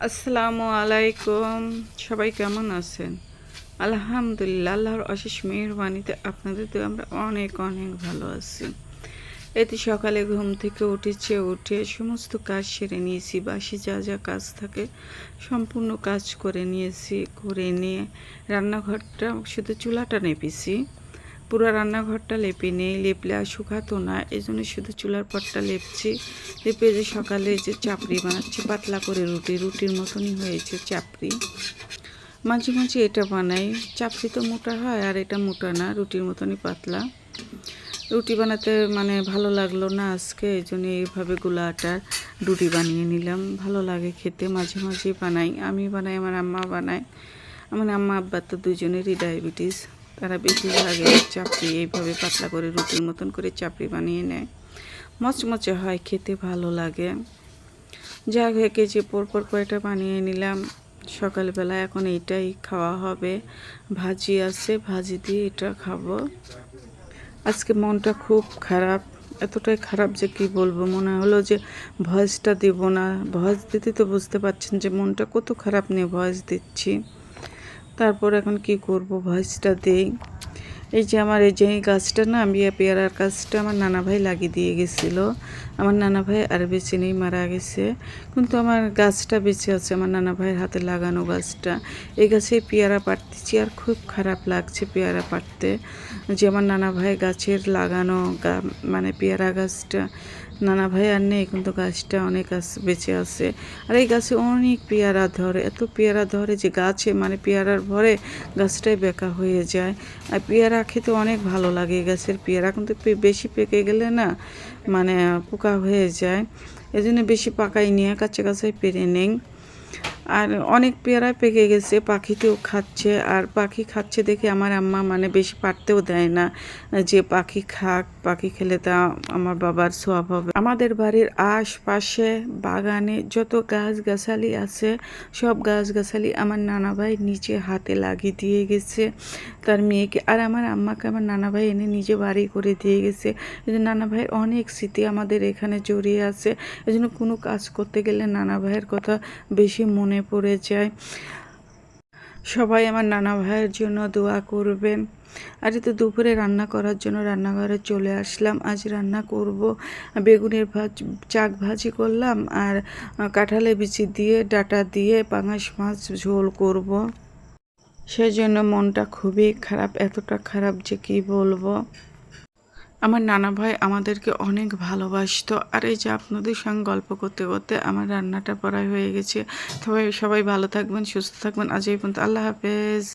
আসসালামু আলাইকুম। সবাই কেমন আছেন? আলহামদুলিল্লাহ, আল্লাহর অশেষ মেহেরবানিতে আপনাদের তো আমরা অনেক অনেক ভালো আছি। এতে সকালে ঘুম থেকে উঠে সমস্ত কাজ সেরে নিয়েছি। বাসি যা যা কাজ থাকে সম্পূর্ণ কাজ করে নিয়েছি। করে নিয়ে রান্নাঘরটা শুধু চুলাটা নেপেছি, পুরো রান্নাঘরটা লেপে নেই, লেপলে আর শুকাতো না, এই জন্য শুধু চুলার পরটা লেপছি। লেপে যে সকালে যে চাপড়ি বানাচ্ছি পাতলা করে, রুটির মতনই হয়েছে চাপড়ি। মাঝে মাঝে এটা বানাই, চাপড়ি তো মোটা হয় আর এটা মোটা না, রুটির মতনই পাতলা। রুটি বানাতে ভালো লাগলো না আজকে, এই জন্য এইভাবে গুলা আটার রুটি বানিয়ে নিলাম। ভালো লাগে খেতে, মাঝে মাঝে বানাই, আমি বানাই, আমার আম্মা বানায়। আমার আম্মা আব্বা তো দুজনেরই ডায়াবেটিস, তারা বেশিরভাগে চাপড়ি এইভাবে পাতলা করে রুটির মতন করে চাপড়ি বানিয়ে নেয়। মচমচে হয়, খেতে ভালো লাগে। যা কেজি পরপর কয়টা বানিয়ে নিলাম সকালবেলা। এখন এইটাই খাওয়া হবে। ভাজি আছে, ভাজি দিয়ে এটা খাবো। আজকে মনটা খুব খারাপ, এতটাই খারাপ যে কি বলবো। মনে হলো যে ভয়েসটা দেব না, ভয়েস দিতে তো বুঝতে পারছেন যে মনটা কত খারাপ নিয়ে ভয়েস দিচ্ছি। তারপর এখন কি করব, ভয়েসটা দেই। এই যে আমার এই যে গাছটা না, পেয়ারার গাছটা আমার নানা ভাই লাগিয়ে দিয়ে গেছিলো। আমার নানা ভাই আর বেঁচে নেই, মারা গেছে। কিন্তু আমার গাছটা বেঁচে আছে, আমার নানা ভাইয়ের হাতে লাগানো গাছটা। এই গাছে পেয়ারা পাড়তেছি আর খুব খারাপ লাগছে পেয়ারা পাড়তে, যে আমার নানা ভাই গাছের লাগানো পেয়ারা গাছটা, নানা ভাই আর নেই কিন্তু গাছটা অনেক বেঁচে আছে। আর এই গাছে অনেক পেয়ারা ধরে, এত পেয়ারা ধরে যে গাছে পেয়ারার ভরে গাছটাই বেঁকা হয়ে যায়। আর পেয়ারা খেতে অনেক ভালো লাগে গাছের পেয়ারা, কিন্তু বেশি পেকে গেলে না পোকা হয়ে যায়। এই জন্য বেশি পাকাই নিয়ে কাছে কাছে পেরে নেই। আর অনেক পেয়ারা পেকে গেছে, পাখিতেও খাচ্ছে। আর পাখি খাচ্ছে দেখে আমার আম্মা বেশি পারতেও দেয় না, যে পাখি খাক, পাখি খেলে তা আমার বাবার সোয়াব হবে। আমাদের বাড়ির আশপাশে বাগানে যত গাছগাছালি আছে সব গাছগাছালি আমার নানা ভাই নিচে হাতে লাগিয়ে দিয়ে গেছে তার মেয়েকে। আর আমার আম্মাকে আমার নানা ভাই এনে নিজে বাড়ি করে দিয়ে গেছে। এই জন্য নানা ভাইয়ের অনেক স্মৃতি আমাদের এখানে জড়িয়ে আছে। এই জন্য কোনো কাজ করতে গেলে নানা ভাইয়ের কথা বেশি মনে পড়ে যায়। সবাই আমার নানা ভাইয়ের জন্য দোয়া করবেন। আর তো দুপুরে রান্না করার জন্য রান্নাঘরে চলে আসলাম। আজ রান্না করব বেগুনের চাক ভাজি করলাম, আর কাঁঠালে বিচি দিয়ে ডাঁটা দিয়ে পাঙাশ মাছ ঝোল করব। সেজন্য মনটা খুবই খারাপ, এতটা খারাপ যে কি বলবো। আমার নানা ভাই আমাদেরকে অনেক ভালোবাসতো। আর এই যে আপনাদের সঙ্গে গল্প করতে করতে আমার রান্নাটা প্রায় হয়ে গেছে। সবাই ভালো থাকবেন, সুস্থ থাকবেন। আজ এই পর্যন্ত, আল্লাহ হাফেজ।